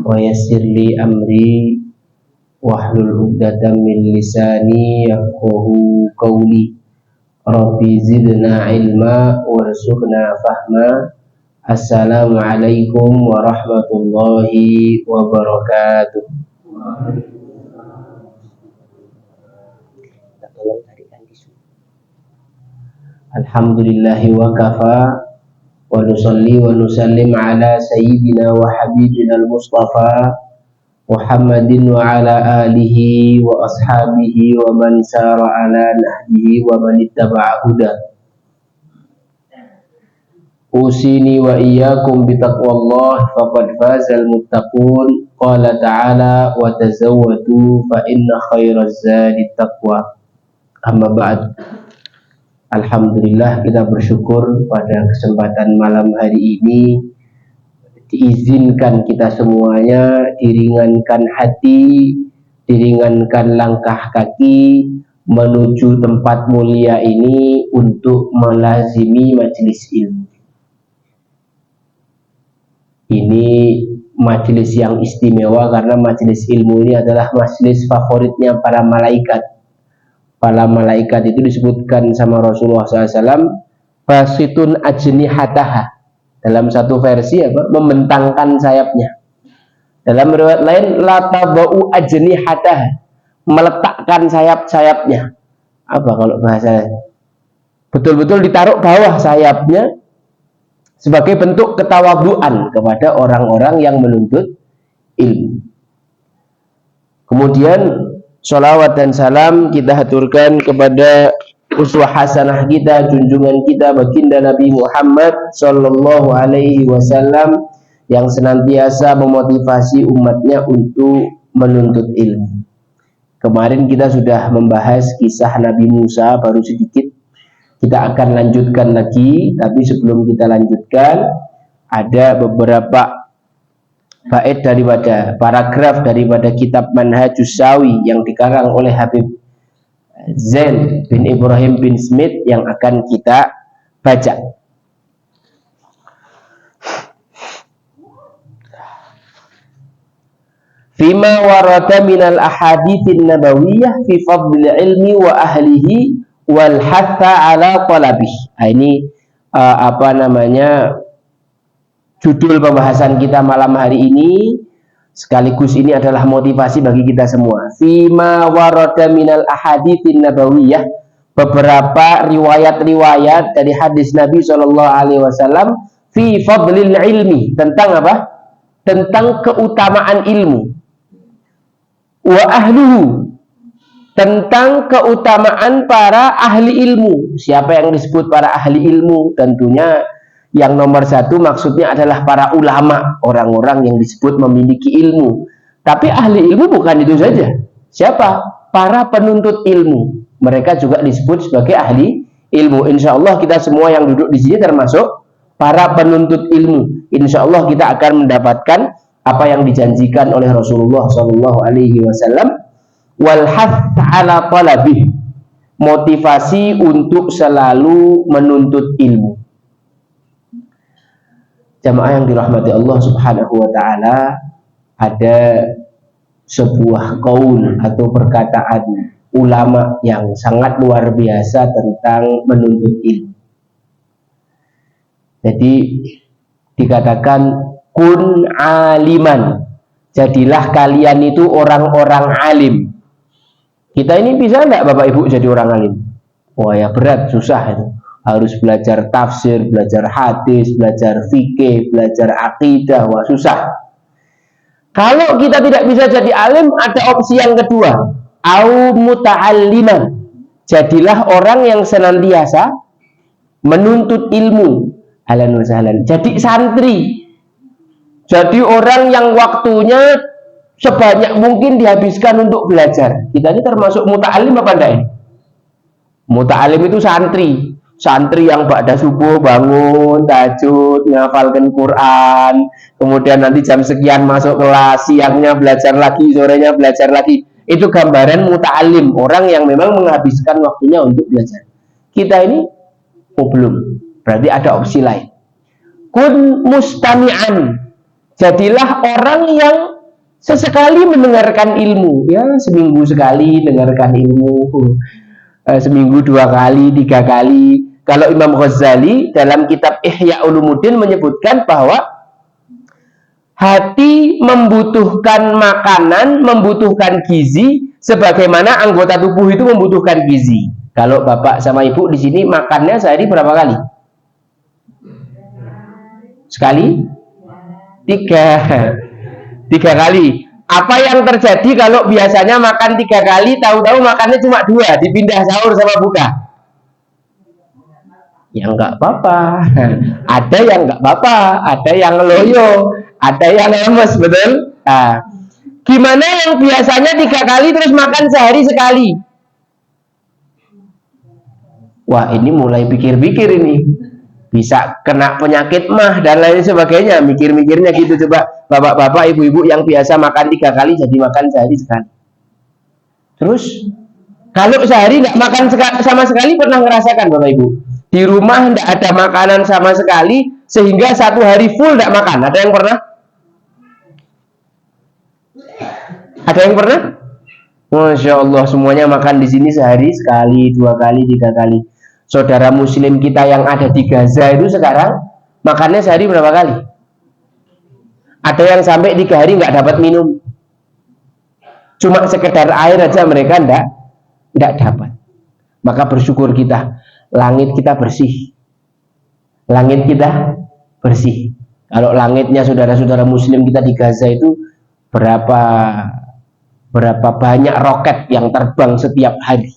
wa yassir li amri wahlul 'uqdatam min lisani yafqahu qawli. Rabbi zidna ilma warzuqna fahma. Assalamualaikum warahmatullahi wabarakatuh. Alhamdulillahi wa kafa wa nusalli wa nusallim ala sayyidina wa habibina al-mustafa Muhammadin wa ala alihi wa ashabihi wa man sara ala nahjihi wa man ittaba'a huda. Usini wa iyyakum bitaqwallah faqad fazal muttaqun. Qala ta'ala wa tazawwadu fa inna khairaz zadi taqwa. Amma ba'd. Alhamdulillah, kita bersyukur pada kesempatan malam hari ini diizinkan kita semuanya diringankan hati, diringankan langkah kaki menuju tempat mulia ini untuk melazimi majelis ilmu. Ini majelis yang istimewa karena majelis ilmu ini adalah majelis favoritnya para malaikat. Para malaikat itu disebutkan sama Rasulullah SAW, basitun ajnihataha. Dalam satu versi apa? Membentangkan sayapnya. Dalam riwayat lain, latabau ajnihataha, meletakkan sayap-sayapnya. Apa kalau bahasa? Betul-betul ditaruh bawah sayapnya sebagai bentuk ketawaduan kepada orang-orang yang menuntut ilmu. Kemudian sholawat dan salam kita haturkan kepada uswah hasanah kita, junjungan kita, baginda Nabi Muhammad sallallahu alaihi wasallam yang senantiasa memotivasi umatnya untuk menuntut ilmu. Kemarin kita sudah membahas kisah Nabi Musa baru sedikit. Kita akan lanjutkan lagi, tapi sebelum kita lanjutkan ada beberapa bait daripada paragraf daripada kitab Manhajus Sawi yang dikarang oleh Habib Zain bin Ibrahim bin Smith yang akan kita baca. Fima warada minal ahaditsin nabawiyah fi fadl ilmi wa ahlihi wal hatha ala talabih. Ini judul pembahasan kita malam hari ini, sekaligus ini adalah motivasi bagi kita semua. Fima warada minal ahaditsin nabawiyah, beberapa riwayat-riwayat dari hadis Nabi SAW fi fadlil ilmi, tentang apa? Tentang keutamaan ilmu. Wa ahluhu, tentang keutamaan para ahli ilmu. Siapa yang disebut para ahli ilmu? Tentunya yang nomor satu maksudnya adalah para ulama, orang-orang yang disebut memiliki ilmu. Tapi ahli ilmu bukan itu saja. Siapa? Para penuntut ilmu. Mereka juga disebut sebagai ahli ilmu. Insya Allah kita semua yang duduk di sini termasuk para penuntut ilmu. Insya Allah kita akan mendapatkan apa yang dijanjikan oleh Rasulullah SAW. Wal hath ala talabih, motivasi untuk selalu menuntut ilmu. Jamaah yang dirahmati Allah Subhanahu wa taala, ada sebuah qaul atau perkataan ulama yang sangat luar biasa tentang menuntut ilmu. Jadi dikatakan kun aliman, jadilah kalian itu orang-orang alim. Kita ini bisa enggak Bapak Ibu jadi orang alim? Wah ya berat, susah itu. Harus belajar tafsir, belajar hadis, belajar fikih, belajar akidah. Wah susah. Kalau kita tidak bisa jadi alim, ada opsi yang kedua, au muta'alliman, jadilah orang yang senantiasa menuntut ilmu. Ahlan wa sahlan. Jadi santri, jadi orang yang waktunya sebanyak mungkin dihabiskan untuk belajar. Kita ini termasuk muta'allim apa enggak? Muta'allim itu santri. Santri yang ba'da subuh bangun, tahajud, ngafalkan Quran, kemudian nanti jam sekian masuk kelas, siangnya belajar lagi, sorenya belajar lagi. Itu gambaran muta'allim, orang yang memang menghabiskan waktunya untuk belajar. Kita ini belum, berarti ada opsi lain. Kun mustami'an, Jadilah orang yang sesekali mendengarkan ilmu, ya seminggu sekali dengarkan ilmu, seminggu 2 kali, 3 kali. Kalau Imam Ghazali dalam kitab Ihya Ulumuddin menyebutkan bahwa hati membutuhkan makanan, membutuhkan gizi, sebagaimana anggota tubuh itu membutuhkan gizi. Kalau bapak sama ibu di sini makannya sehari berapa kali? Sekali? 3 kali. Apa yang terjadi kalau biasanya makan 3 kali, tahu-tahu makannya cuma 2, dipindah sahur sama buka? Ya enggak apa-apa. Ada yang enggak apa-apa, ada yang loyo, ada yang lemes, betul? Nah, gimana yang biasanya 3 kali terus makan sehari sekali? Wah, ini mulai pikir-pikir ini. Bisa kena penyakit mah dan lain sebagainya, mikir-mikirnya gitu. Coba bapak-bapak, ibu-ibu yang biasa makan 3 kali jadi makan sehari sekali. Terus kalau sehari nggak makan sama sekali, pernah ngerasakan bapak ibu di rumah nggak ada makanan sama sekali sehingga 1 hari full nggak makan? Ada yang pernah? Ada yang pernah? Masya Allah, semuanya makan di sini sehari sekali, 2 kali, 3 kali. Saudara muslim kita yang ada di Gaza itu sekarang makannya sehari berapa kali? Ada yang sampai 3 hari nggak dapat minum, cuma sekedar air aja mereka nggak dapat. Maka bersyukur kita, langit kita bersih, langit kita bersih. Kalau langitnya saudara-saudara muslim kita di Gaza itu berapa banyak roket yang terbang setiap hari.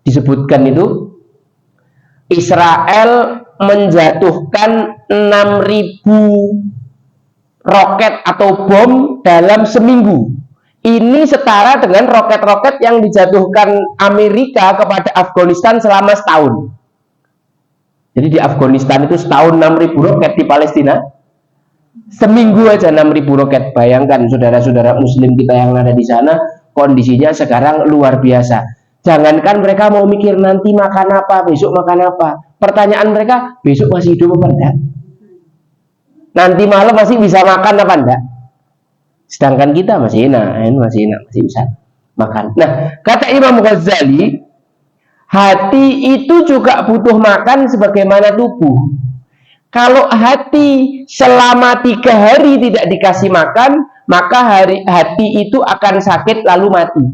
Disebutkan itu Israel menjatuhkan 6.000 roket atau bom dalam seminggu. Ini setara dengan roket-roket yang dijatuhkan Amerika kepada Afghanistan selama setahun. Jadi di Afghanistan itu setahun 6.000 roket, di Palestina seminggu aja 6.000 roket. Bayangkan saudara-saudara muslim kita yang ada di sana, kondisinya sekarang luar biasa. Jangankan mereka mau mikir nanti makan apa, besok makan apa. Pertanyaan mereka, besok masih hidup apa enggak? Nanti malam masih bisa makan apa enggak? Sedangkan kita masih enak, masih bisa makan. Nah, kata Imam Ghazali, hati itu juga butuh makan sebagaimana tubuh. Kalau hati selama 3 hari tidak dikasih makan, maka hati itu akan sakit lalu mati.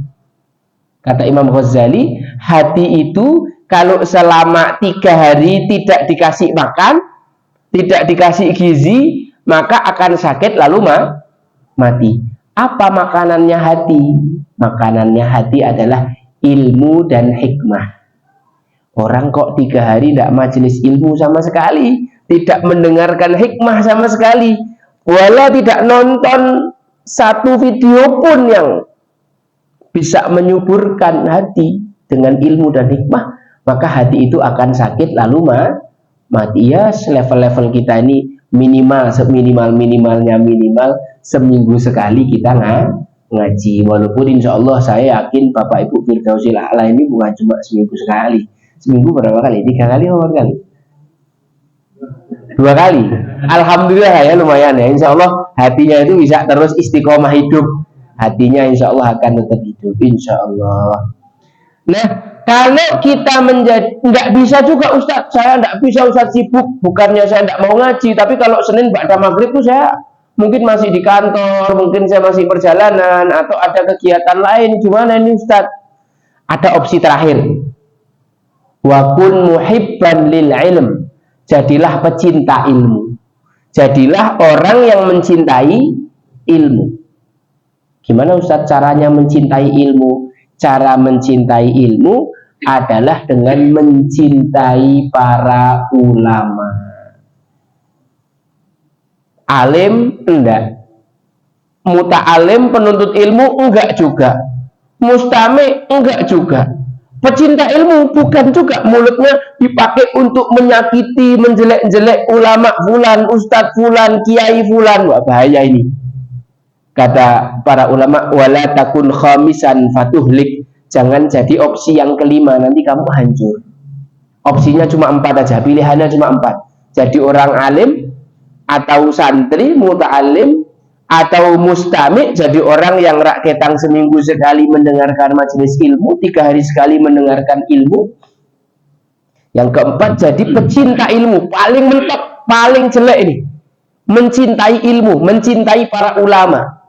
Kata Imam Ghazali, hati itu kalau selama 3 hari tidak dikasih makan, tidak dikasih gizi, maka akan sakit lalu mati. Apa makanannya hati? Makanannya hati adalah ilmu dan hikmah. Orang kok 3 hari tidak majelis ilmu sama sekali, tidak mendengarkan hikmah sama sekali, wala tidak nonton 1 video pun yang bisa menyuburkan hati dengan ilmu dan hikmah, maka hati itu akan sakit lalu mati. Ya, level-level kita ini minimal seminggu sekali kita ngaji. Walaupun insya Allah saya yakin Bapak Ibu Firdausil A'la ini bukan cuma seminggu sekali. Seminggu berapa kali? 3 kali atau 4 kali? 2 kali. Alhamdulillah ya, lumayan ya. Insya Allah hatinya itu bisa terus istiqomah hidup. Hatinya insya Allah akan tetap hidup, insya Allah. Nah, kalau kita nggak bisa juga Ustadz, saya nggak bisa Ustadz, sibuk. Bukannya saya nggak mau ngaji, tapi kalau Senin ba'da maghrib itu saya mungkin masih di kantor, mungkin saya masih perjalanan, atau ada kegiatan lain. Gimana ini Ustadz? Ada opsi terakhir. Wa kun muhibban lil ilm. Jadilah pecinta ilmu. Jadilah orang yang mencintai ilmu. Gimana Ustadz caranya mencintai ilmu? Cara mencintai ilmu adalah dengan mencintai para ulama. Alim enggak, muta'alim penuntut ilmu enggak juga, mustami enggak juga. Pecinta ilmu bukan juga mulutnya dipakai untuk menyakiti, menjelek-jelek ulama fulan, ustadz fulan, kiai fulan. Wah, bahaya ini. Kata para ulama, wala takun khamisan fatuhlik. Jangan jadi opsi yang kelima, nanti kamu hancur. Opsinya cuma 4 aja, pilihannya cuma 4. Jadi orang alim, atau santri, muta'alim, atau mustami', jadi orang yang rak ketang seminggu sekali mendengarkan majelis ilmu, 3 hari sekali mendengarkan ilmu. Yang keempat, jadi pecinta ilmu, paling mentok, paling jelek ini, mencintai ilmu, mencintai para ulama.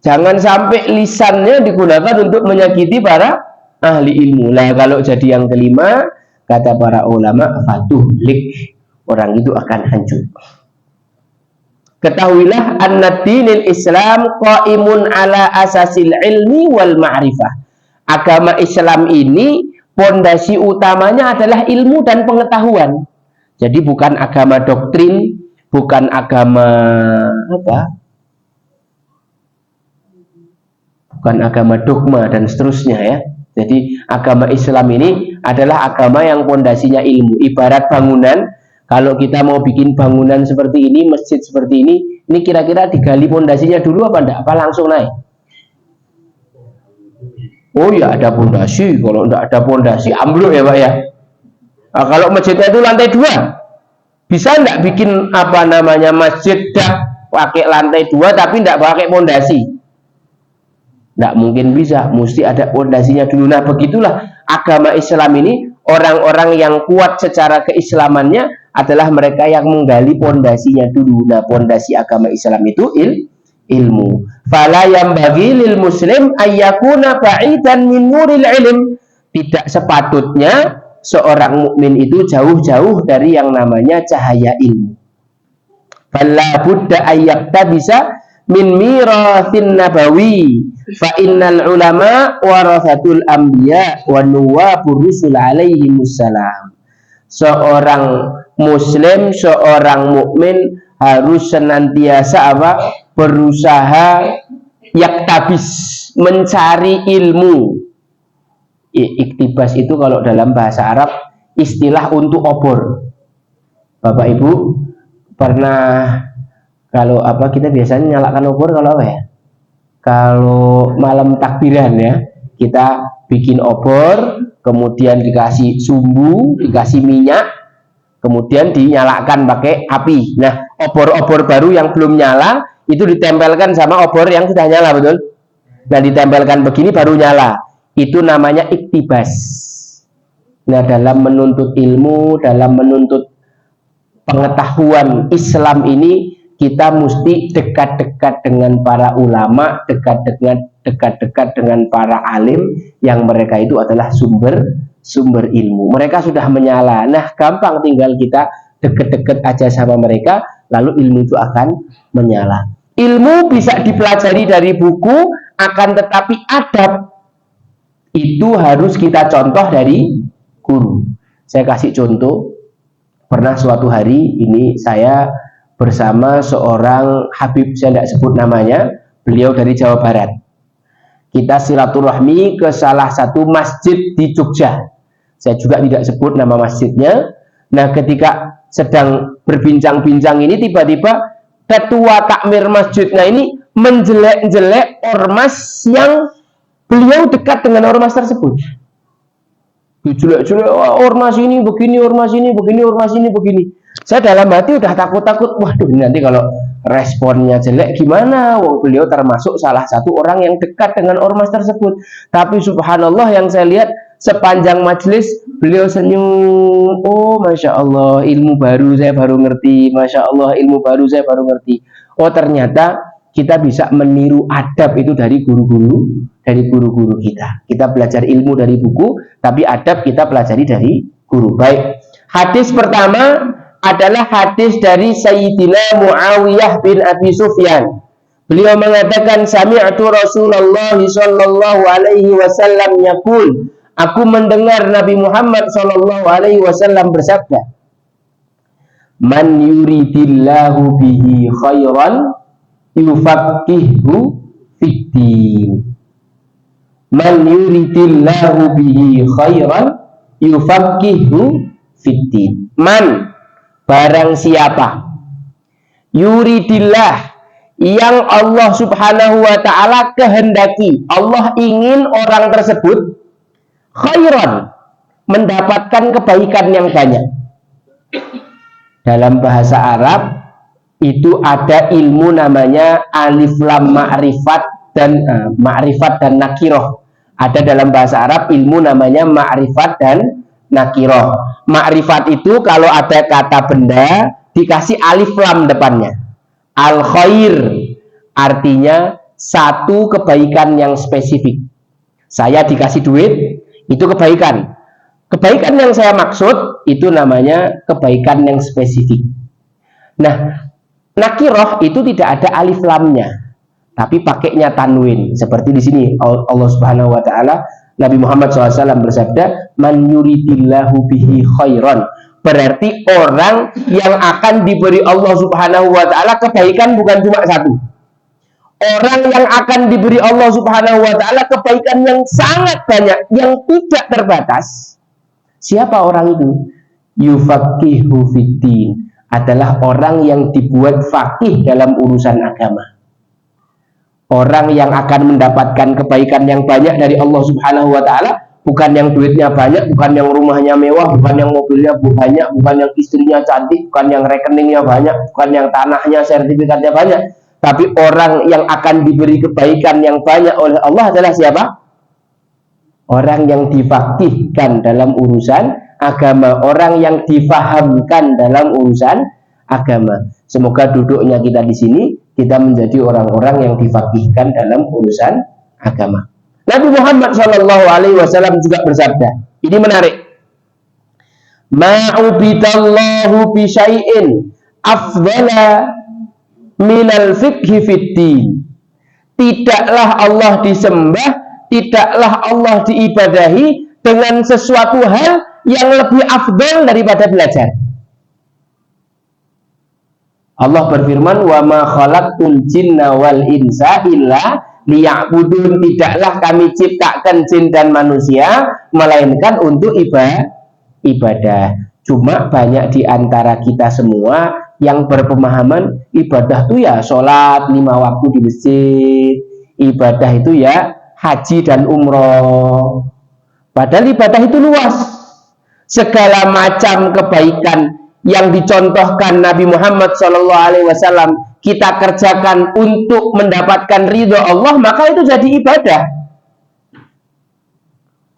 Jangan sampai lisannya digunakan untuk menyakiti para ahli ilmu. Nah, kalau jadi yang kelima, kata para ulama, fatuhlik, orang itu akan hancur. Ketahuilah anna dinil Islam qaimun ala asasil ilmi wal ma'rifah. Agama Islam ini pondasi utamanya adalah ilmu dan pengetahuan. Jadi bukan agama doktrin, bukan agama apa? Bukan agama dogma dan seterusnya ya. Jadi agama Islam ini adalah agama yang pondasinya ilmu. Ibarat bangunan, kalau kita mau bikin bangunan seperti ini, masjid seperti ini kira-kira digali pondasinya dulu apa enggak? Apa langsung naik? Oh ya, ada pondasi. Kalau enggak ada pondasi, ambruk ya Pak ya. Nah, kalau masjidnya itu lantai 2, bisa enggak bikin apa namanya masjid dah pakai lantai 2 tapi enggak pakai pondasi? Enggak mungkin bisa, mesti ada pondasinya dulu. Nah, begitulah agama Islam ini, orang-orang yang kuat secara keislamannya adalah mereka yang menggali pondasinya dulu. Nah, pondasi agama Islam itu ilmu. Fala yambaghi lil muslim ayyakuna ba'idan min nuril ilm. Tidak sepatutnya seorang mukmin itu jauh-jauh dari yang namanya cahaya ilmu. Fala budda ayyakta bisa min mirathin nabawi fa innal ulama warathatul anbiya wa nuwabur rusul alaihi wassalam. Seorang muslim, seorang mukmin harus senantiasa apa? Berusaha yaktabis, mencari ilmu. Iktibas itu kalau dalam bahasa Arab istilah untuk obor. Bapak Ibu pernah, kalau apa, kita biasanya nyalakan obor kalau apa ya? Kalau malam takbiran ya, kita bikin obor, kemudian dikasih sumbu, dikasih minyak, kemudian dinyalakan pakai api. Nah, obor-obor baru yang belum nyala itu ditempelkan sama obor yang sudah nyala, betul? Nah, ditempelkan begini baru nyala. Itu namanya iktibas. Nah, dalam menuntut ilmu, dalam menuntut pengetahuan Islam ini, kita mesti dekat-dekat dengan para ulama, dekat-dekat dengan para alim yang mereka itu adalah sumber ilmu. Mereka sudah menyala. Nah, gampang tinggal kita deket-deket aja sama mereka, lalu ilmu itu akan menyala. Ilmu bisa dipelajari dari buku, akan tetapi adab itu harus kita contoh dari guru. Saya kasih contoh. Pernah suatu hari ini saya bersama seorang Habib, saya tidak sebut namanya, beliau dari Jawa Barat. Kita silaturahmi ke salah satu masjid di Jogja. Saya juga tidak sebut nama masjidnya. Nah, ketika sedang berbincang-bincang ini, tiba-tiba ketua takmir masjidnya ini menjelek-jelek ormas yang beliau dekat dengan ormas tersebut. Dijelek-jelek, ormas ini begini, ormas ini begini, ormas ini begini. Saya dalam hati udah takut-takut, waduh nanti kalau responnya jelek gimana? Wah, beliau termasuk salah satu orang yang dekat dengan ormas tersebut. Tapi subhanallah, yang saya lihat sepanjang majelis beliau senyum. Oh, masya Allah, ilmu baru saya baru ngerti. Masya Allah, ilmu baru saya baru ngerti. Oh, ternyata kita bisa meniru adab itu dari guru-guru, kita. Kita belajar ilmu dari buku, tapi adab kita pelajari dari guru. Baik, hadis pertama adalah hadis dari Sayyidina Muawiyah bin Abi Sufyan. Beliau mengatakan, sami'tu Rasulullah sallallahu alaihi wasallam yaqul, aku mendengar Nabi Muhammad sallallahu alaihi wasallam bersabda, man yuridillahu bihi khairan yufaqihu fiddin. Man yuridillahu bihi khairan yufaqihu fiddin. Man, barang siapa, yuridillah, yang Allah subhanahu wa ta'ala kehendaki, Allah ingin orang tersebut khairan, mendapatkan kebaikan yang banyak. Dalam bahasa Arab itu ada ilmu namanya alif lam ma'rifat dan nakiroh. Ada dalam bahasa Arab ilmu namanya ma'rifat dan nakiroh. Ma'rifat itu kalau ada kata benda dikasih alif lam depannya. Al khair artinya satu kebaikan yang spesifik. Saya dikasih duit, itu kebaikan. Kebaikan yang saya maksud itu namanya kebaikan yang spesifik. Nah, nakiroh itu tidak ada alif lamnya, tapi pakainya tanwin. Seperti di sini Allah Subhanahu Wa Taala, Nabi Muhammad SAW bersabda, "Man yuridillahu bihi khairan." Berarti orang yang akan diberi Allah Subhanahu Wa Taala kebaikan bukan cuma satu. Orang yang akan diberi Allah Subhanahu Wa Taala kebaikan yang sangat banyak, yang tidak terbatas. Siapa orang itu? Yufaqihu fiddin, adalah orang yang dibuat faqih dalam urusan agama. Orang yang akan mendapatkan kebaikan yang banyak dari Allah Subhanahu Wa Taala, bukan yang duitnya banyak, bukan yang rumahnya mewah, bukan yang mobilnya banyak, bukan yang istrinya cantik, bukan yang rekeningnya banyak, bukan yang tanahnya sertifikatnya banyak, tapi orang yang akan diberi kebaikan yang banyak oleh Allah adalah siapa? Orang yang difaqihkan dalam urusan agama, orang yang difahamkan dalam urusan agama. Semoga duduknya kita di sini, kita menjadi orang-orang yang difaqihkan dalam urusan agama. Nabi Muhammad SAW juga bersabda, ini menarik. Ma'ubidallahu bisyai'in afdala minal fiqhi fiddin. Tidaklah Allah disembah, tidaklah Allah diibadahi dengan sesuatu hal yang lebih afdal daripada belajar. Allah berfirman, "Wa ma khalaqtul jinna wal insa illa liya'budun." Tidaklah kami ciptakan jin dan manusia melainkan untuk ibadah. Cuma banyak di antara kita semua yang berpemahaman ibadah itu ya sholat 5 waktu di masjid, ibadah itu ya haji dan umroh. Padahal ibadah itu luas. Segala macam kebaikan yang dicontohkan Nabi Muhammad SAW kita kerjakan untuk mendapatkan ridho Allah, maka itu jadi ibadah.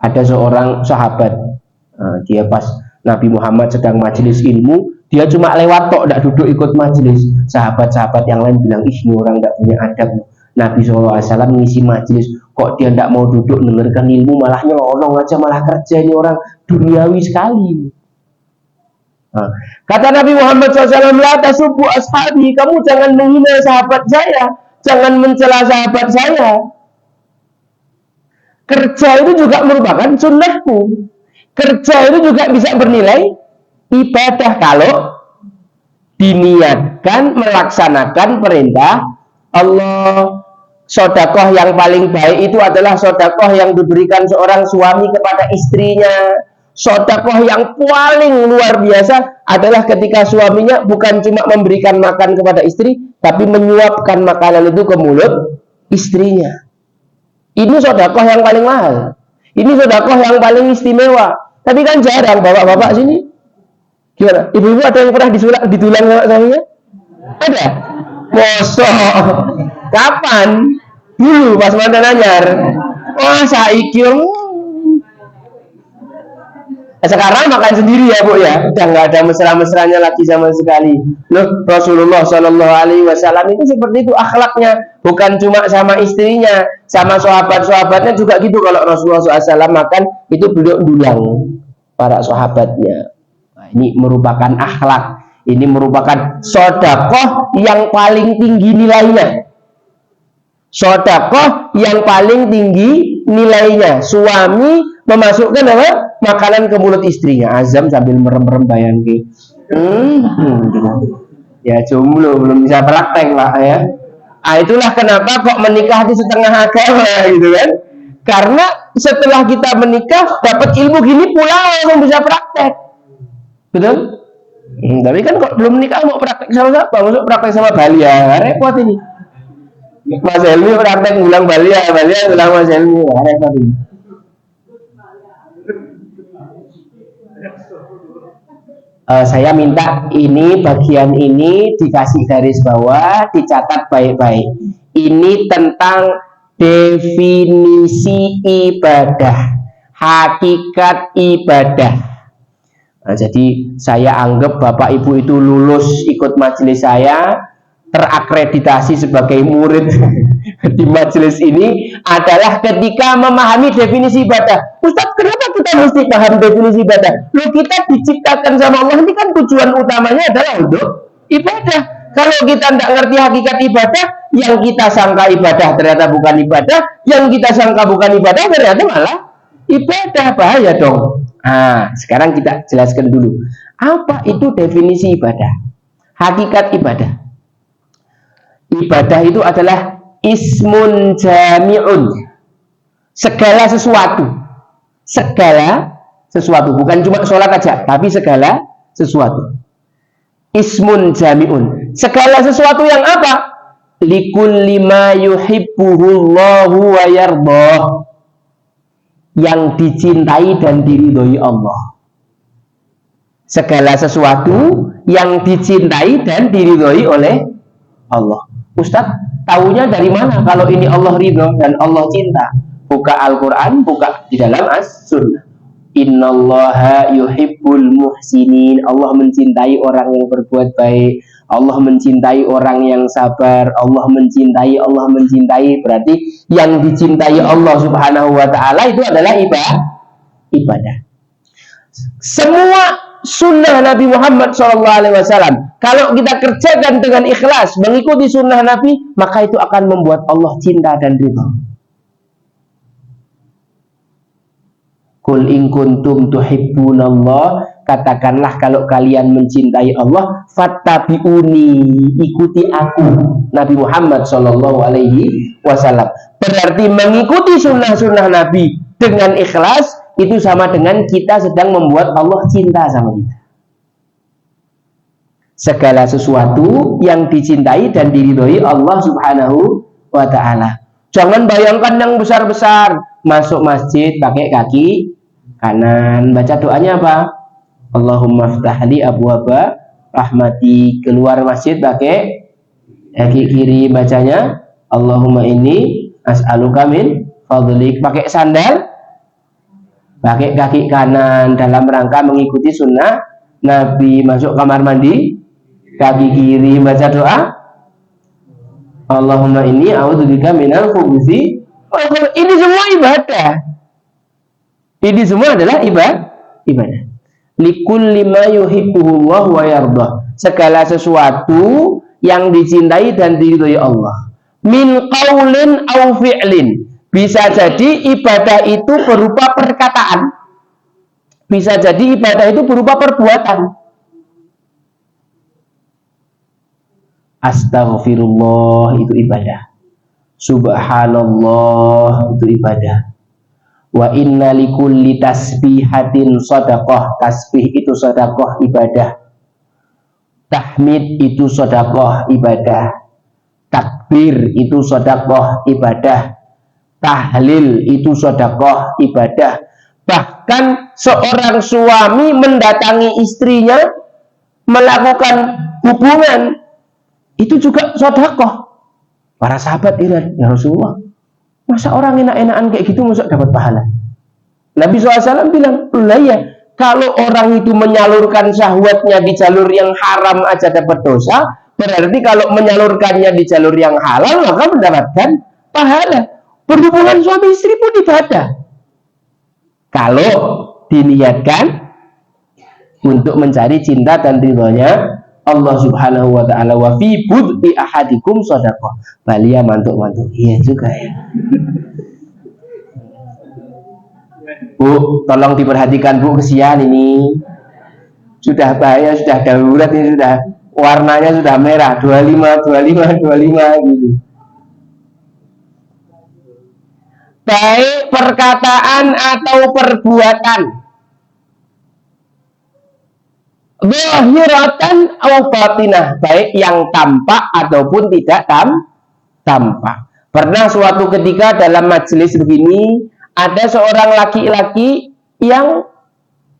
Ada seorang sahabat, dia pas Nabi Muhammad sedang majelis ilmu, dia cuma lewat tok, tidak duduk ikut majelis. Sahabat-sahabat yang lain bilang, ih, ini orang tidak punya adab. Nabi SAW ngisi majelis, kok dia tidak mau duduk dengarkan ilmu, malah nyelonong aja, malah kerja. Ini orang duniawi sekali. Kata Nabi Muhammad SAW, la tasubbu ashabi, kamu jangan menghina sahabat saya, jangan mencela sahabat saya. Kerja itu juga merupakan sunnahku. Kerja itu juga bisa bernilai ibadah kalau diniatkan melaksanakan perintah Allah. Sedekah yang paling baik itu adalah sedekah yang diberikan seorang suami kepada istrinya. Sedekah yang paling luar biasa adalah ketika suaminya bukan cuma memberikan makan kepada istri, tapi menyuapkan makanan itu ke mulut istrinya. Ini sedekah yang paling mahal. Ini sedekah yang paling istimewa. Tapi kan jarang bapak-bapak sini. Gimana? Ibu-ibu ada yang pernah ditulang sama suaminya? Ada? Mosok. Kapan? Dulu pas mantan anyar. Wah, saiki sekarang makan sendiri ya, Bu ya. Udah nggak ada mesra-mesranya lagi sama sekali. Loh, Rasulullah SAW itu seperti itu akhlaknya, bukan cuma sama istrinya, sama sahabat-sahabatnya juga gitu. Kalau Rasulullah SAW makan itu beliau dulang para sahabatnya. Nah, ini merupakan akhlak. Ini merupakan sedekah yang paling tinggi nilainya. Sedekah yang paling tinggi nilainya. Suami memasukkan apa? Makanan ke mulut istrinya. Azam sambil merem-merem bayangin. Ya jomblo, belum bisa praktek lah ya. Itulah kenapa kok menikah itu setengah agama gitu kan. Karena setelah kita menikah dapat ilmu gini pula langsung bisa praktek. Betul? Tapi kan kok belum menikah mau praktek sama siapa? Masuk praktek sama Balia, repot ini. Mas Helmi praktek ngulang Balia ngulang Mas Helmi, repot ini. Saya minta ini bagian ini dikasih garis bawah, dicatat baik-baik. Ini tentang definisi ibadah, hakikat ibadah. Nah, jadi saya anggap Bapak Ibu itu lulus ikut majelis saya, terakreditasi sebagai murid di majelis ini adalah ketika memahami definisi ibadah. Ustaz, kenapa kita mesti paham definisi ibadah? Loh, kita diciptakan sama Allah, ini kan tujuan utamanya adalah untuk ibadah. Kalau kita tidak ngerti hakikat ibadah, yang kita sangka ibadah ternyata bukan ibadah, yang kita sangka bukan ibadah ternyata malah ibadah. Bahaya dong. Nah, sekarang kita jelaskan dulu apa itu definisi ibadah, hakikat ibadah. Ibadah itu adalah ismun jami'un, segala sesuatu, bukan cuma sholat aja, tapi segala sesuatu. Ismun jami'un, segala sesuatu yang apa? Likulli ma yuhibbuhullahu wa yardah, yang dicintai dan diridhoi Allah. Segala sesuatu yang dicintai dan diridhoi oleh Allah. Ustadz, tahunya dari mana kalau ini Allah ridho dan Allah cinta? Buka Al-Quran, buka di dalam As-Sunnah. Innallaha yuhibbul muhsinin. Allah mencintai orang yang berbuat baik. Allah mencintai orang yang sabar. Allah mencintai. Berarti yang dicintai Allah Subhanahu wa ta'ala itu adalah ibadah. Semua sunnah Nabi Muhammad SAW, kalau kita kerjakan dengan ikhlas, mengikuti sunnah Nabi, maka itu akan membuat Allah cinta dan ridha. Qul in kuntum tuhibbunallah, katakanlah kalau kalian mencintai Allah, fattabi'uni, ikuti aku, Nabi Muhammad SAW. Berarti mengikuti sunnah-sunnah Nabi dengan ikhlas itu sama dengan kita sedang membuat Allah cinta sama kita. Segala sesuatu yang dicintai dan diridhoi Allah Subhanahu wa ta'ala. Jangan bayangkan yang besar-besar. Masuk masjid pakai kaki kanan, baca doanya apa? Allahumma ftahli abwaba rahmati. Keluar masjid pakai kaki kiri, bacanya Allahumma inni as'aluka min fadlik. Pakai sandal, pakai kaki kanan dalam rangka mengikuti sunnah Nabi. Masuk kamar mandi, kaki kiri, baca doa Allahumma inni a'udzubika minal khubuthi. Ini semua ibadah. Ini semua adalah ibadah. Likulli ma yuhibbuhullah wa yardah, segala sesuatu yang dicintai dan diridhoi Allah. Min qaulin au fi'lin, bisa jadi ibadah itu berupa perkataan, bisa jadi ibadah itu berupa perbuatan. Astaghfirullah itu ibadah. Subhanallah itu ibadah. Wa inna likulli tasbihatin shadaqah, tasbih itu sedekah ibadah. Tahmid itu sedekah ibadah. Takbir itu sedekah ibadah. Tahlil itu sedekah ibadah. Bahkan seorang suami mendatangi istrinya melakukan hubungan itu juga sedekah. Para sahabat iran, ya Rasulullah, masa orang enak-enakan kayak gitu masa dapat pahala? Nabi SAW bilang, lah ya, kalau orang itu menyalurkan syahwatnya di jalur yang haram aja dapat dosa, berarti kalau menyalurkannya di jalur yang halal maka mendapatkan pahala. Berhubungan suami istri pun ibadah kalau diniatkan untuk mencari cinta dan ridhonya Allah Subhanahu wa ta'ala. Wa fi bud'i ahadikum shadaqah. Balia mantuk-mantuk. Iya juga ya. Bu, tolong diperhatikan Bu, kesian ini. Sudah bahaya, sudah darurat ini, sudah warnanya sudah merah, 25 gitu. Baik perkataan atau perbuatan, zahiratan atau batinah, baik yang tampak ataupun tidak tampak. Pernah suatu ketika dalam majelis begini, ada seorang laki-laki yang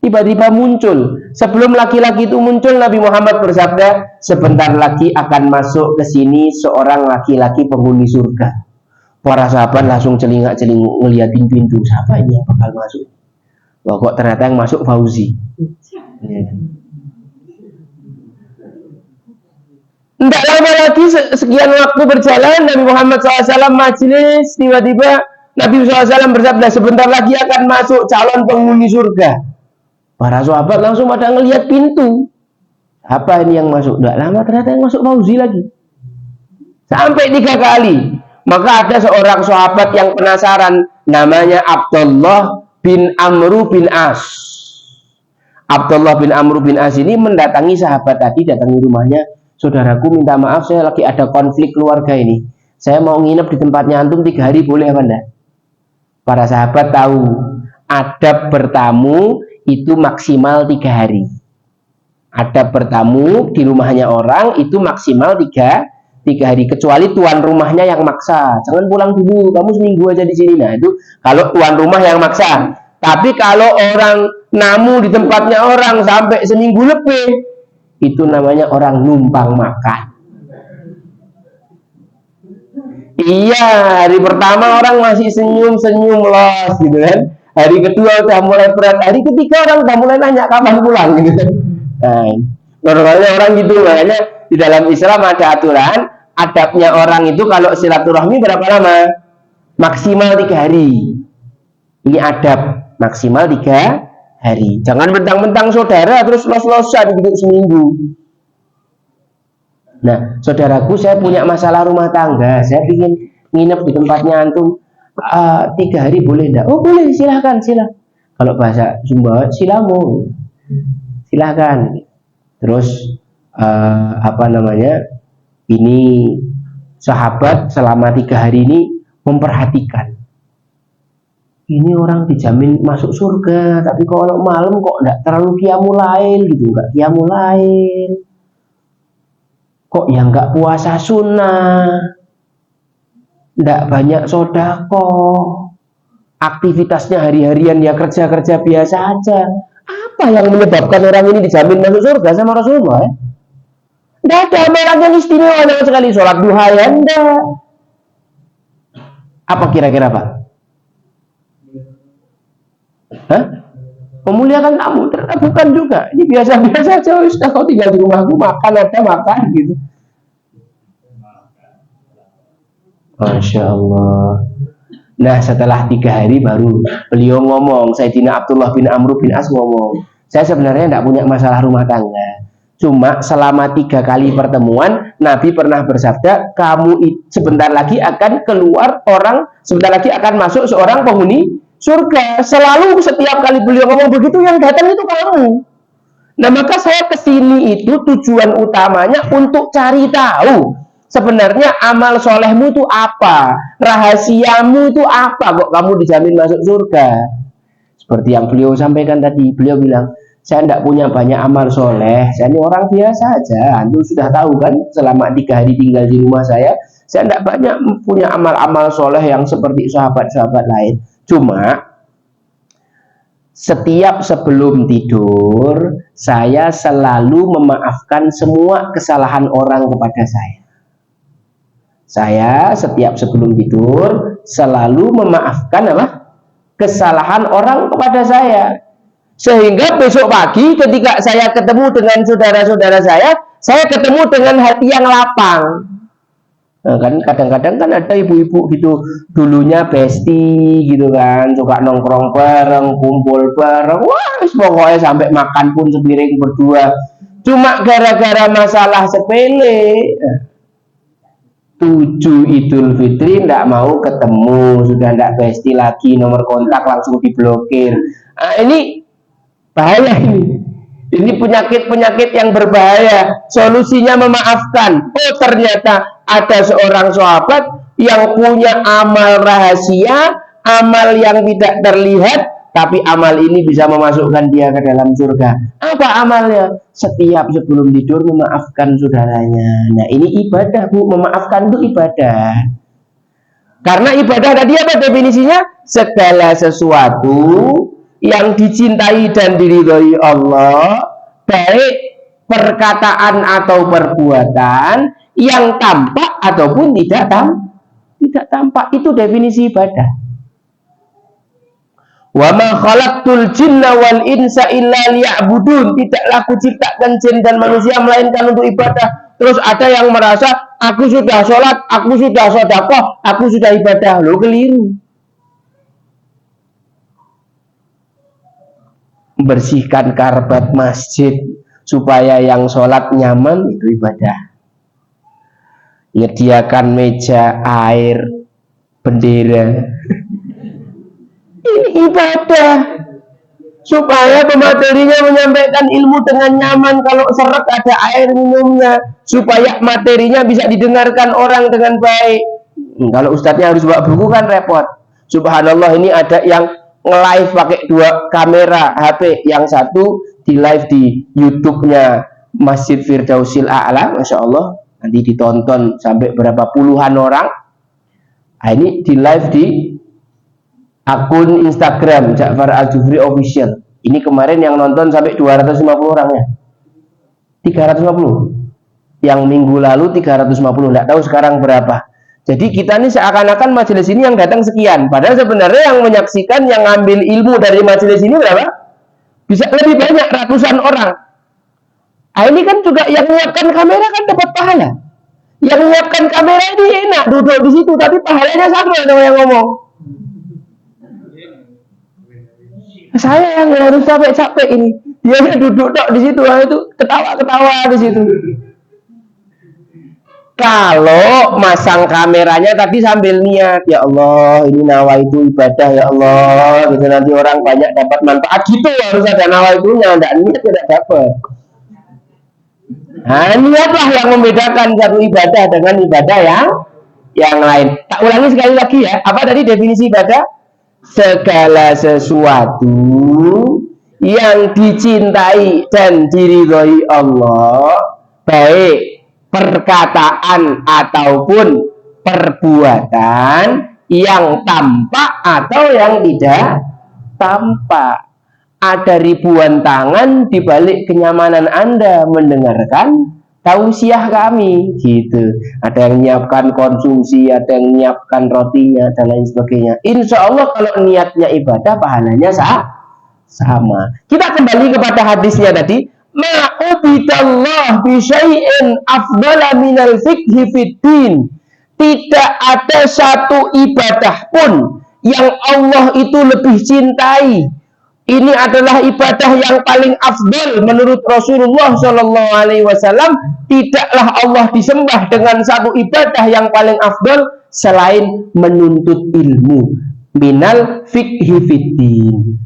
tiba-tiba muncul. Sebelum laki-laki itu muncul, Nabi Muhammad bersabda, sebentar lagi akan masuk ke sini seorang laki-laki penghuni surga. Para sahabat langsung celingak-celinguk ngeliatin pintu, siapa ini yang bakal masuk? Wah, kok ternyata yang masuk Fauzi. Tidak lama lagi, sekian waktu berjalan, Nabi Muhammad SAW majelis, tiba-tiba Nabi SAW bersabda, sebentar lagi akan masuk calon penghuni surga. Para sahabat langsung pada ngelihat pintu. Apa ini yang masuk? Tidak lama ternyata yang masuk Fauzi lagi. Sampai 3 kali. Maka ada seorang sahabat yang penasaran, namanya Abdullah bin Amru bin As. Abdullah bin Amru bin As ini mendatangi sahabat tadi, datangi rumahnya. Saudaraku, minta maaf, saya lagi ada konflik keluarga ini. Saya mau nginep di tempatnya antum 3 hari, boleh apa enggak? Para sahabat tahu, adab bertamu itu maksimal 3 hari. Adab bertamu di rumahnya orang itu maksimal 3 hari, kecuali tuan rumahnya yang maksa. Jangan pulang dulu, kamu seminggu aja di sini. Nah, itu kalau tuan rumah yang maksa. Tapi kalau orang namu di tempatnya orang sampai seminggu lebih, itu namanya orang numpang makan. Iya, hari pertama orang masih senyum-senyum los gitu kan. Hari kedua udah mulai berat, hari ketiga orang udah mulai nanya kapan pulang gitu. Nah, normalnya orang gitu. Makanya di dalam Islam ada aturan, adabnya orang itu kalau silaturahmi berapa lama? Maksimal 3 hari. Ini adab, maksimal 3 hari. Jangan mentang-mentang saudara terus los-losan gitu seminggu. Nah, saudaraku, saya punya masalah rumah tangga, saya ingin nginep di tempatnya antum 3 hari, boleh enggak? Oh boleh, silahkan. Kalau bahasa Sumbawa, silamu, silahkan. Terus ini sahabat selama 3 hari ini memperhatikan. Ini orang dijamin masuk surga, tapi kalau malam kok enggak terlalu qiyamul lail gitu, enggak qiyamul lail. Kok yang enggak puasa sunnah, enggak banyak sedekah, aktivitasnya hari-harian ya kerja-kerja biasa aja. Apa yang menyebabkan orang ini dijamin masuk surga sama Rasulullah? Enggak ada amalan yang istimewa sama sekali. Sholat duha ya enggak. Apa kira-kira Pak? Hah? Memuliakan tamu? Bukan juga. Ini biasa-biasa aja. Sudah kau tinggal di rumahku, makan ada makan gitu. Masya Allah. Nah, setelah 3 hari baru beliau ngomong, Sayyidina Abdullah bin Amru bin As ngomong, saya sebenarnya tidak punya masalah rumah tangga. Cuma selama 3 kali pertemuan, Nabi pernah bersabda, kamu sebentar lagi akan keluar orang, sebentar lagi akan masuk seorang penghuni surga. Selalu setiap kali beliau ngomong begitu, yang datang itu kamu. Nah, maka saya kesini itu tujuan utamanya untuk cari tahu sebenarnya amal solehmu itu apa, rahasiamu itu apa, kok kamu dijamin masuk surga. Seperti yang beliau sampaikan tadi, beliau bilang, saya tidak punya banyak amal soleh, saya ini orang biasa aja. Antum sudah tahu kan, selama 3 hari tinggal di rumah saya tidak banyak punya amal-amal soleh yang seperti sahabat-sahabat lain. Cuma setiap sebelum tidur, saya selalu memaafkan semua kesalahan orang kepada saya. Saya setiap sebelum tidur selalu memaafkan kesalahan orang kepada saya. Sehingga besok pagi ketika saya ketemu dengan saudara-saudara saya ketemu dengan hati yang lapang. Nah, kan kadang-kadang kan ada ibu-ibu gitu, dulunya bestie gitu kan, suka nongkrong bareng, kumpul bareng, wah pokoknya sampai makan pun sepiring berdua. Cuma gara-gara masalah sepele, 7 Idul Fitri tidak mau ketemu, sudah tidak bestie lagi, nomor kontak langsung diblokir. Nah, ini bahaya ini. Ini penyakit-penyakit yang berbahaya. Solusinya memaafkan. Oh, ternyata ada seorang sahabat yang punya amal rahasia, amal yang tidak terlihat, tapi amal ini bisa memasukkan dia ke dalam surga. Apa amalnya? Setiap sebelum tidur memaafkan saudaranya. Nah, ini ibadah, Bu. Memaafkan itu ibadah. Karena ibadah tadi apa definisinya? Segala sesuatu yang dicintai dan diridhoi Allah, baik perkataan atau perbuatan yang tampak ataupun tidak tampak. Itu definisi ibadah. Wa ma khalaqtul jinna wal insa illa liya'budun. Tidaklah aku ciptakan jin dan manusia melainkan untuk ibadah. Terus ada yang merasa aku sudah sholat, aku sudah sedekah, aku sudah ibadah. Lo keliru. Membersihkan karpet masjid supaya yang sholat nyaman, itu ibadah. Menyediakan meja, air, bendera, ini ibadah. Supaya pematerinya menyampaikan ilmu dengan nyaman, kalau seret ada air minumnya, supaya materinya bisa didengarkan orang dengan baik. Kalau ustadznya harus bawa buku kan repot. Subhanallah, ini ada yang nge-live pakai 2 kamera HP, yang satu di live di YouTube-nya Masjid Firdausil A'la, Masya Allah, nanti ditonton sampai berapa puluhan orang. Nah, ini di live di akun Instagram Ja'far Al-Jufri Official. Ini kemarin yang nonton sampai 250 orang ya. 350. Yang minggu lalu 350, enggak tahu sekarang berapa. Jadi kita ini seakan-akan majelis ini yang datang sekian, padahal sebenarnya yang menyaksikan, yang ngambil ilmu dari majelis ini berapa? Bisa lebih banyak, ratusan orang. Nah, ini kan juga yang menyiapkan kamera kan dapat pahala. Yang menyiapkan kamera ini enak duduk di situ, tapi pahalanya sama sama yang ngomong. Saya yang harus capek-capek ini. Dia duduk tok di situ, itu ketawa-ketawa di situ. Kalau masang kameranya tadi sambil niat, ya Allah, ini nawaitu ibadah, ya Allah, gitu, nanti orang banyak dapat manfaat, gitu harus ada nawaitunya, enggak niat tidak dapat. Nah, niatlah yang membedakan satu ibadah dengan ibadah yang lain. Tak ulangi sekali lagi ya. Apa tadi definisi ibadah? Segala sesuatu yang dicintai dan diridhoi Allah, baik perkataan ataupun perbuatan yang tampak atau yang tidak tampak. Ada ribuan tangan di balik kenyamanan Anda mendengarkan tausiah kami, gitu. Ada yang menyiapkan konsumsi, ada yang menyiapkan rotinya dan lain sebagainya. Insya Allah kalau niatnya ibadah, pahalanya sama. Kita kembali kepada hadisnya tadi. Ma'ubidallah bisyai'in afdala minal fikhi fiddin. Tidak ada satu ibadah pun yang Allah itu lebih cintai. Ini adalah ibadah yang paling afdal menurut Rasulullah Shallallahu Alaihi Wasallam. Tidaklah Allah disembah dengan satu ibadah yang paling afdal selain menuntut ilmu. Minal fikhi fiddin.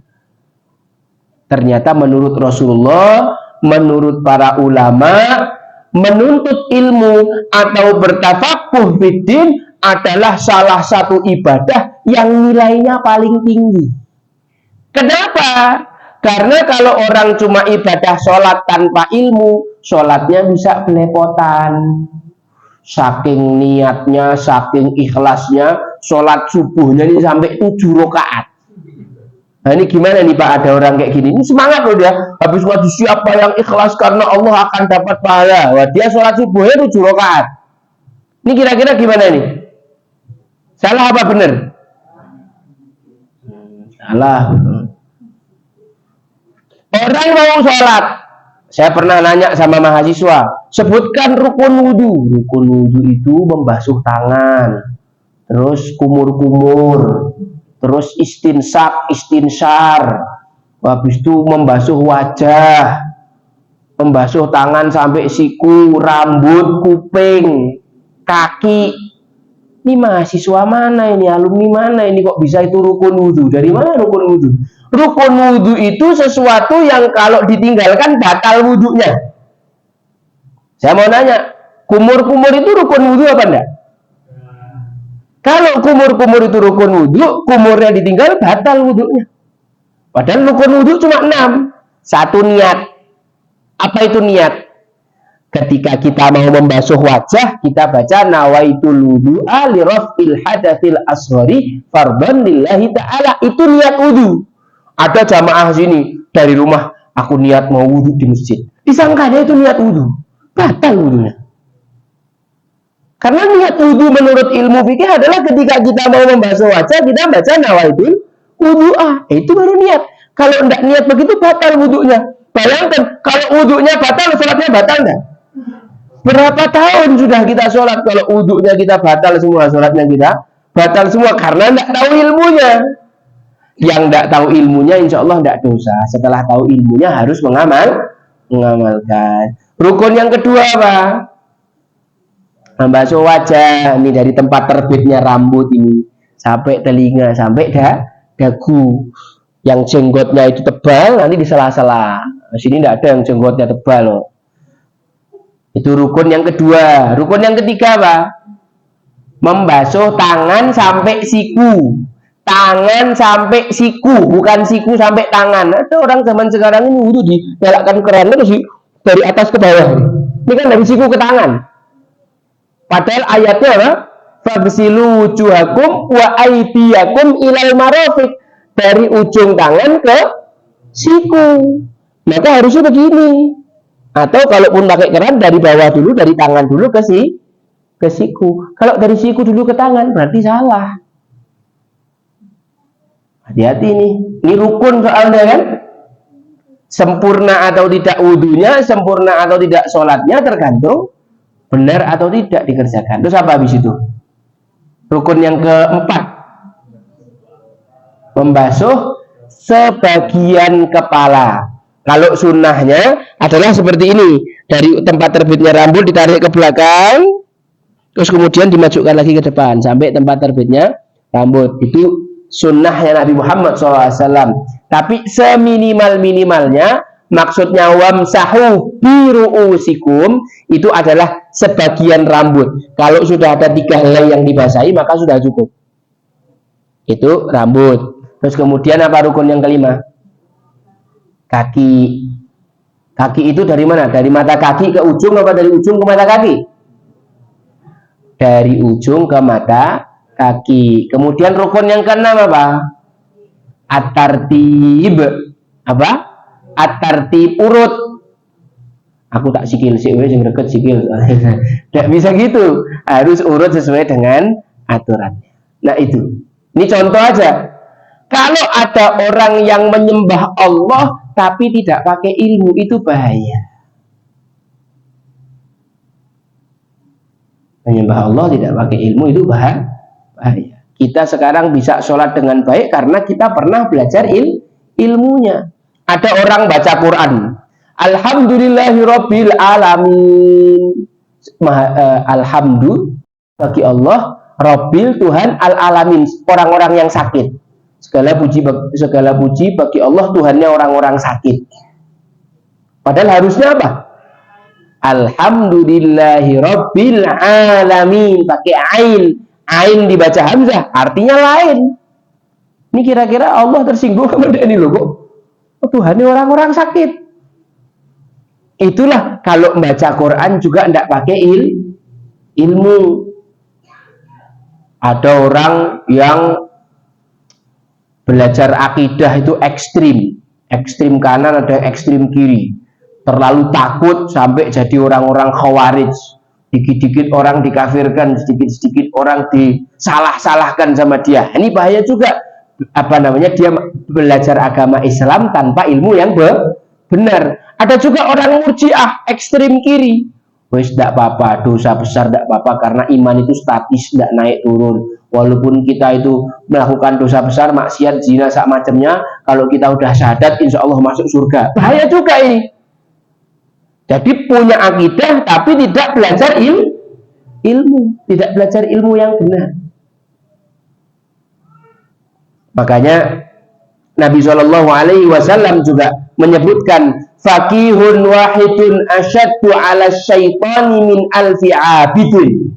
Ternyata menurut Rasulullah, menurut para ulama, menuntut ilmu atau bertafakuh fiddin adalah salah satu ibadah yang nilainya paling tinggi. Kenapa? Karena kalau orang cuma ibadah sholat tanpa ilmu, sholatnya bisa belepotan. Saking niatnya, saking ikhlasnya, sholat subuhnya ini sampai 7 rakaat. Nah, ini gimana nih Pak, ada orang kayak gini? Ini semangat loh dia. Habis ngaji siapa yang ikhlas karena Allah akan dapat pahala. Wah, dia sholat subuhnya 7 rakaat. Ini kira-kira gimana nih? Salah apa benar? Salah. Orang mau sholat, saya pernah nanya sama mahasiswa, sebutkan rukun wudhu. Rukun wudhu itu membasuh tangan, terus kumur-kumur, terus istinsar, habis itu membasuh wajah, membasuh tangan sampai siku, rambut, kuping, kaki. Ini mahasiswa mana ini, alumni mana ini kok bisa itu rukun wudhu? Dari mana rukun wudhu? Rukun wudhu itu sesuatu yang kalau ditinggalkan batal wudhunya. Saya mau nanya, kumur-kumur itu rukun wudhu apa enggak? Kalau kumur-kumur itu rukun wudhu, kumurnya ditinggal batal wudhunya. Padahal rukun wudhu cuma 6. Satu niat. Apa itu niat? Ketika kita mau membasuh wajah, kita baca nawaitul wudu'a li raf'il hadatsil asghari fardhan lillahi ta'ala. Itu niat wudu. Ada jamaah sini dari rumah, aku niat mau wudhu di masjid. Disangkanya itu niat wudhu, batal wudhunya. Karena niat wudhu menurut ilmu fikih adalah ketika kita mau membasuh wajah, kita baca nawaitul wudhu'ah. Itu baru niat. Kalau tidak niat begitu, batal wudhunya. Bayangkan, kalau wudhunya batal, sholatnya batal enggak? Berapa tahun sudah kita sholat, kalau wudhunya kita batal semua, sholatnya kita batal semua, karena tidak tahu ilmunya. Yang tidak tahu ilmunya insya Allah tidak dosa. Setelah tahu ilmunya harus mengamalkan. Rukun yang kedua apa? Membasuh wajah. Ini dari tempat terbitnya rambut ini sampai telinga, sampai dagu. Yang jenggotnya itu tebal, nanti di sela-sela. Sini tidak ada yang jenggotnya tebal loh. Itu rukun yang kedua. Rukun yang ketiga apa? Membasuh tangan sampai siku. Tangan sampai siku, bukan siku sampai tangan. Ada orang zaman sekarang ini wudhu digalakkan keran terus dari atas ke bawah. Ini kan dari siku ke tangan. Padahal ayatnya apa? Fagsilu wujuhakum wa aydiyakum ilal marafiq. Dari ujung tangan ke siku. Maka harusnya begini. Atau kalaupun pakai keran dari bawah dulu, dari tangan dulu ke siku. Kalau dari siku dulu ke tangan berarti salah. Hati-hati nih, ini rukun soalnya kan. Sempurna atau tidak wudhunya, sempurna atau tidak sholatnya tergantung benar atau tidak dikerjakan. Terus apa habis itu? Rukun yang keempat, membasuh sebagian kepala. Kalau sunnahnya adalah seperti ini, dari tempat terbitnya rambut ditarik ke belakang, terus kemudian dimajukan lagi ke depan sampai tempat terbitnya rambut. Itu sunnahnya Nabi Muhammad SAW. Tapi seminimal-minimalnya, maksudnya wamsahu biru'usikum, itu adalah sebagian rambut. Kalau sudah ada 3 helai yang dibasahi, maka sudah cukup. Itu rambut. Terus kemudian apa rukun yang kelima? Kaki. Kaki itu dari mana? Dari mata kaki ke ujung apa dari ujung ke mata kaki? Dari ujung ke mata kaki. Kemudian rukun yang keenam apa? At-tartib. Apa? At-tartib, urut. Aku tak sikil sih, sing deket sikil. Tidak bisa gitu. Harus urut sesuai dengan aturannya. Nah itu. Ini contoh aja. Kalau ada orang yang menyembah Allah tapi tidak pakai ilmu, itu bahaya. Menyembah Allah tidak pakai ilmu itu bahaya. Kita sekarang bisa sholat dengan baik karena kita pernah belajar ilmunya. Ada orang baca Quran, Alhamdulillahirabbil alamin. Alhamdulillah bagi Allah, Rabbil Tuhan al-alamin, orang-orang yang sakit. Segala puji bagi Allah, Tuhannya orang-orang sakit. Padahal harusnya apa? Alhamdulillahirabbil alamin, pakai ain. Ain dibaca hamzah, artinya lain. Ini kira-kira Allah tersinggung kepada ini loh kok. Oh, Tuhannya orang-orang sakit. Itulah kalau membaca Quran juga tidak pakai ilmu. Ada orang yang belajar akidah itu ekstrim kanan, ada ekstrim kiri, terlalu takut sampai jadi orang-orang khawarij. Dikit-dikit orang dikafirkan, sedikit-sedikit orang disalah-salahkan sama dia. Ini bahaya juga. Dia belajar agama Islam tanpa ilmu yang benar. Ada juga orang murji'ah, ekstrim kiri. Wes tidak apa-apa, dosa besar tidak apa-apa karena iman itu statis, tidak naik turun. Walaupun kita itu melakukan dosa besar, maksiat, zina, sak macamnya, kalau kita udah syahadat, insya Allah masuk surga. Bahaya juga ini. Jadi punya akidah tapi tidak belajar ilmu, tidak belajar ilmu yang benar. Makanya Nabi SAW juga menyebutkan faqihun wahidun asyaddu ala syaitani min alfi abidin.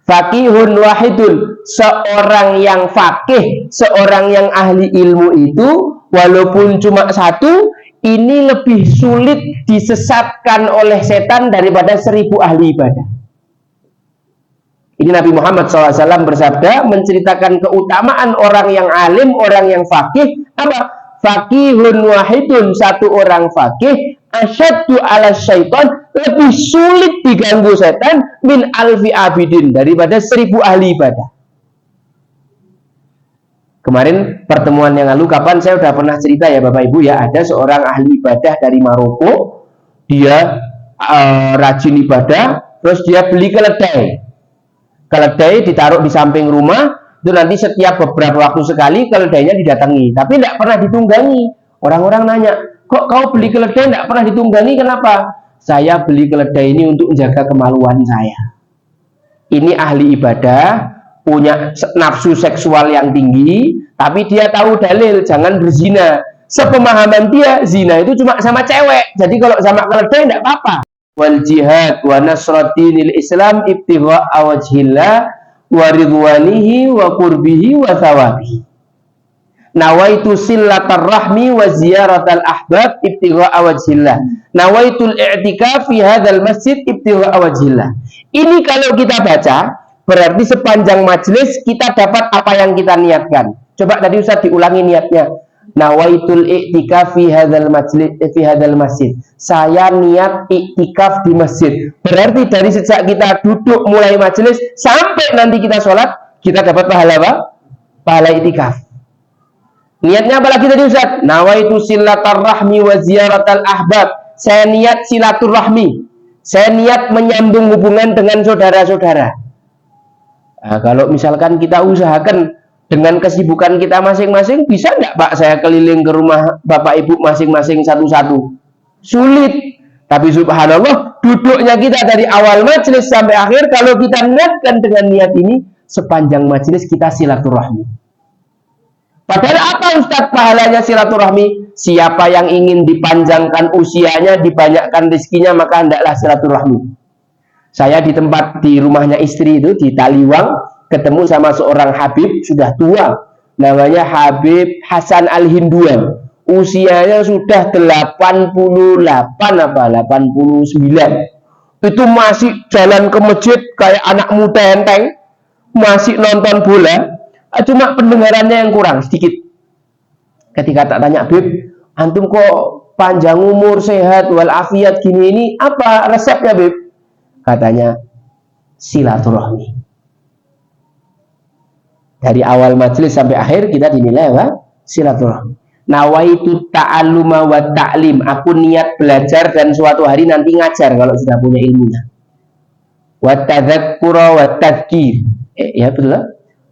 Faqihun wahidun, seorang yang faqih, seorang yang ahli ilmu itu walaupun cuma satu, ini lebih sulit disesatkan oleh setan daripada 1000 ahli ibadah. Ini Nabi Muhammad SAW bersabda menceritakan keutamaan orang yang alim, orang yang fakih. Apa? Fakihun wahidun, satu orang fakih, asyaddu ala syaitan, lebih sulit diganggu setan min alfi abidin, daripada 1000 ahli ibadah. Kemarin pertemuan yang lalu, kapan saya udah pernah cerita ya Bapak Ibu ya, ada seorang ahli ibadah dari Maroko, dia rajin ibadah, terus dia beli keledai. Keledai ditaruh di samping rumah, itu nanti setiap beberapa waktu sekali keledainya didatangi, tapi tidak pernah ditunggangi. Orang-orang nanya, kok kau beli keledai tidak pernah ditunggangi, kenapa? Saya beli keledai ini untuk menjaga kemaluan saya. Ini ahli ibadah, punya nafsu seksual yang tinggi, tapi dia tahu dalil, jangan berzina. Sepemahaman dia, zina itu cuma sama cewek, jadi kalau sama keledai tidak apa-apa. Wal jihad wa nasratinil Islam ibtigha'a wajhillah wa ridwanihi wa qurbihi wa thawabihi. Nawaitu sillatar rahmi wa ziyaratal ahbab ibtigha'a wajhillah. Nawaitul i'tikaf fi hadzal masjid ibtigha'a wajhillah. Ini kalau kita baca berarti sepanjang majelis kita dapat apa yang kita niatkan. Coba tadi Ustaz diulangi niatnya. Nawaitul i'tikaf fi hadzal majlis fi hadzal masjid. Saya niat i'tikaf di masjid. Berarti dari sejak kita duduk mulai majelis sampai nanti kita sholat, kita dapat pahala apa? Pahala i'tikaf. Niatnya apa lagi tadi Ustaz? Nawaitu silatar rahmi wa ziyaratal ahbab. Saya niat silaturahmi. Saya niat menyambung hubungan dengan saudara-saudara. Nah, kalau misalkan kita usahakan dengan kesibukan kita masing-masing, bisa nggak Pak saya keliling ke rumah Bapak Ibu masing-masing satu-satu? Sulit. Tapi subhanallah, duduknya kita dari awal majelis sampai akhir, kalau kita niatkan dengan niat ini, sepanjang majelis kita silaturahmi. Padahal apa Ustadz pahalanya silaturahmi? Siapa yang ingin dipanjangkan usianya, dibanyakkan rezekinya, maka hendaklah silaturahmi. Saya di rumahnya istri itu, di Taliwang, ketemu sama seorang Habib sudah tua, namanya Habib Hasan Al-Hinduan, usianya sudah 88 apa 89, itu masih jalan ke masjid kayak anak muda enteng, masih nonton bola, cuma pendengarannya yang kurang sedikit. Ketika tak tanya, Habib, antum kok panjang umur, sehat walafiat gini, ini apa resepnya Habib? Katanya silaturahmi. Dari awal majelis sampai akhir kita dinilai apa? Silaturahmi. Nawaitu ta'alluma wa ta'lim. Aku niat belajar dan suatu hari nanti ngajar kalau sudah punya ilmunya. Wa tadzakkura wa tadzkir. Ya betul.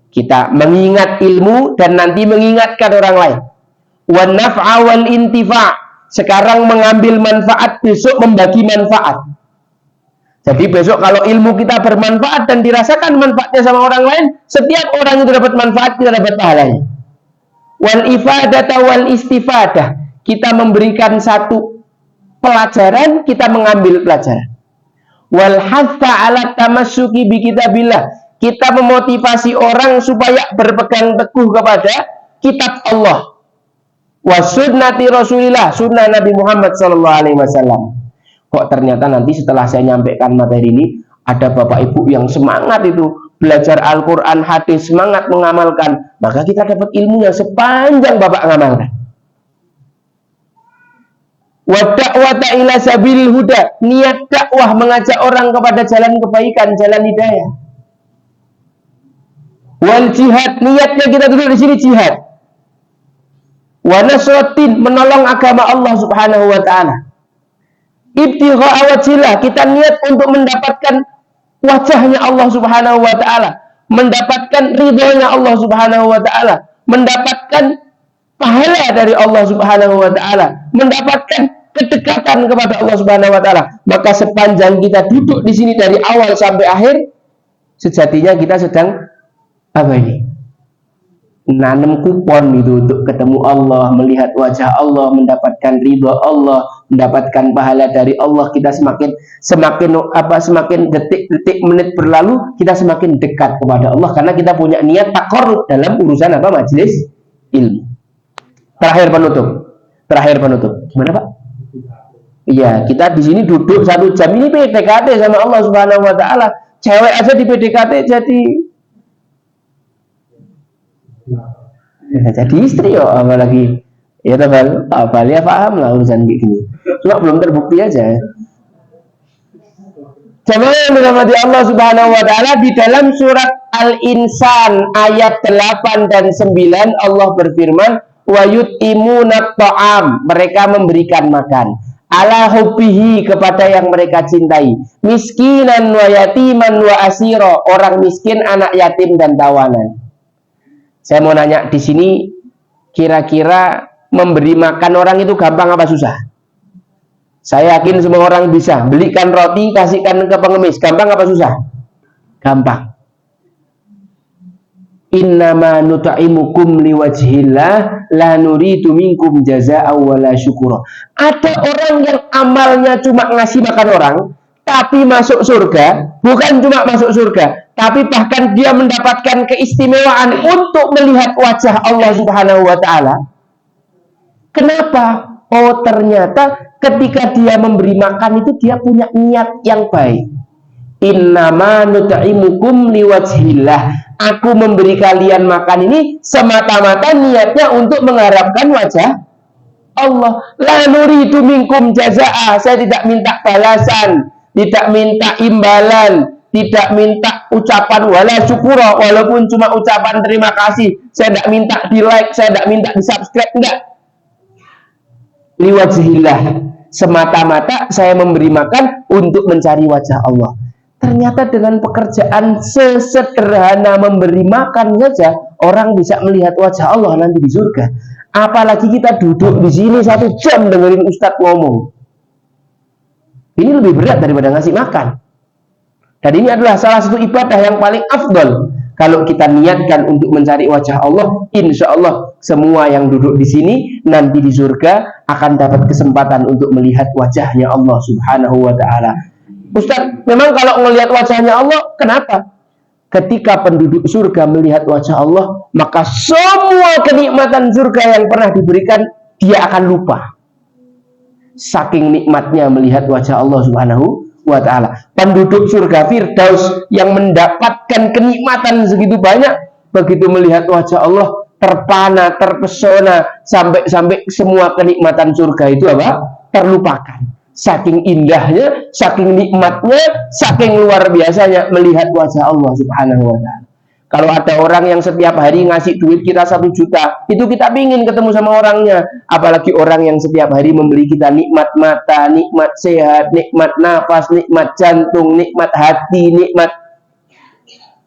Kita mengingat ilmu dan nanti mengingatkan orang lain. Wa naf'a wal intifa'. Sekarang mengambil manfaat, besok membagi manfaat. Jadi besok kalau ilmu kita bermanfaat dan dirasakan manfaatnya sama orang lain, setiap orang itu dapat manfaat, kita dapat pahalanya. Wal ifadata wal istifadah. Kita memberikan satu pelajaran, kita mengambil pelajaran. Wal hatha ala tamassuki bi kitabillah. Kita memotivasi orang supaya berpegang teguh kepada kitab Allah. Wa sunnati Rasulillah, sunnah Nabi Muhammad SAW. Kok ternyata nanti setelah saya nyampaikan materi ini, ada Bapak Ibu yang semangat itu belajar Al-Quran, hadis, semangat mengamalkan, maka kita dapat ilmunya sepanjang Bapak mengamalkan. Wa da'wata ila sabilil huda, niat dakwah mengajak orang kepada jalan kebaikan, jalan hidayah. Wal jihad, niatnya kita duduk di sini jihad. Wa nasratin, menolong agama Allah Subhanahu wa taala. Ibtigha'a wajhillah, kita niat untuk mendapatkan wajahnya Allah Subhanahu wa taala, mendapatkan ridhonya Allah Subhanahu wa taala, mendapatkan pahala dari Allah Subhanahu wa taala, mendapatkan kedekatan kepada Allah Subhanahu wa taala. Maka sepanjang kita duduk di sini dari awal sampai akhir, sejatinya kita sedang apa ini? Nanam kupon itu untuk ketemu Allah, melihat wajah Allah, mendapatkan ridho Allah, mendapatkan pahala dari Allah. Kita semakin detik-detik menit berlalu, kita semakin dekat kepada Allah karena kita punya niat taqarrub dalam urusan apa? Majelis ilmu. Terakhir penutup. Gimana Pak? Iya, kita di sini duduk 1 jam ini PDKT sama Allah Subhanahu wa taala. cewek aja di PDKT jadi istri yo, apalagi ya teman, ya paham lah urusan kayak gini. Cuma belum terbukti aja. Jemaah yang dirahmati Allah Subhanahu wa taala, di dalam surat Al-Insan ayat 8 dan 9 Allah berfirman, wa yut'imuna ta'am, mereka memberikan makan, ala hubbihi, kepada yang mereka cintai, miskinan wa yatiman wa asira, orang miskin, anak yatim dan tawanan. Saya mau nanya di sini, kira-kira memberi makan orang itu gampang apa susah? Saya yakin semua orang bisa. Belikan roti, kasihkan ke pengemis. Gampang apa susah? Gampang. Innama nut'imukum liwajhillah la nuridu minkum jazaa'an wala syukura. Ada orang yang amalnya cuma ngasih makan orang, tapi masuk surga. Bukan cuma masuk surga, tapi bahkan dia mendapatkan keistimewaan untuk melihat wajah Allah Subhanahu wa taala. Kenapa? Oh, ternyata ketika dia memberi makan itu dia punya niat yang baik. Innama nut'imukum liwajhillah. Aku memberi kalian makan ini semata-mata niatnya untuk mengharapkan wajah Allah. La nuridu minkum jazaa. Saya tidak minta balasan, tidak minta imbalan, tidak minta ucapan wala syukura, walaupun cuma ucapan terima kasih. Saya tidak minta di like, saya tidak minta di subscribe, enggak. Liwajhillah, semata-mata saya memberi makan untuk mencari wajah Allah. Ternyata dengan pekerjaan sesederhana memberi makan saja orang bisa melihat wajah Allah nanti di surga. Apalagi kita duduk di sini 1 jam dengerin Ustadz ngomong. Ini lebih berat daripada ngasih makan. Dan ini adalah salah satu ibadah yang paling afdal. Kalau kita niatkan untuk mencari wajah Allah, insya Allah semua yang duduk di sini nanti di surga akan dapat kesempatan untuk melihat wajahnya Allah Subhanahu wa taala. Ustaz, memang kalau melihat wajahnya Allah, kenapa? Ketika penduduk surga melihat wajah Allah, maka semua kenikmatan surga yang pernah diberikan dia akan lupa. Saking nikmatnya melihat wajah Allah Subhanahu wa ta'ala. Penduduk surga Firdaus yang mendapatkan kenikmatan segitu banyak, begitu melihat wajah Allah terpana, terpesona, sampai semua kenikmatan surga itu apa? Terlupakan. Saking indahnya, saking nikmatnya, saking luar biasanya melihat wajah Allah Subhanahu wa ta'ala. Kalau ada orang yang setiap hari ngasih duit kita 1 juta, itu kita ingin ketemu sama orangnya. Apalagi orang yang setiap hari memberi kita nikmat mata, nikmat sehat, nikmat nafas, nikmat jantung, nikmat hati, nikmat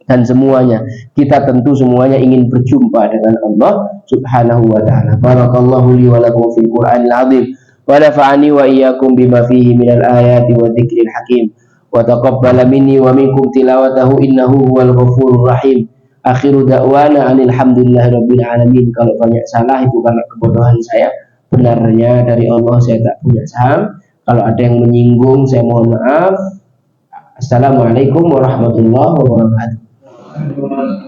dan semuanya. Kita tentu semuanya ingin berjumpa dengan Allah Subhanahu wa ta'ala. Barakallahu li wa lakum fil Qur'anil azim wa nafa'ani wa iyyakum bima fihi minal ayati wa dzikril hakim wa taqabbala minni wa minkum tilawatahu innahu huwal ghafurur rahim. Akhiru da'wana alhamdulillahi rabbil alamin. Kalau banyak salah itu karena kebodohan saya, benarnya dari Allah, saya tak punya saham. Kalau ada yang menyinggung saya mohon maaf. Assalamualaikum warahmatullahi wabarakatuh.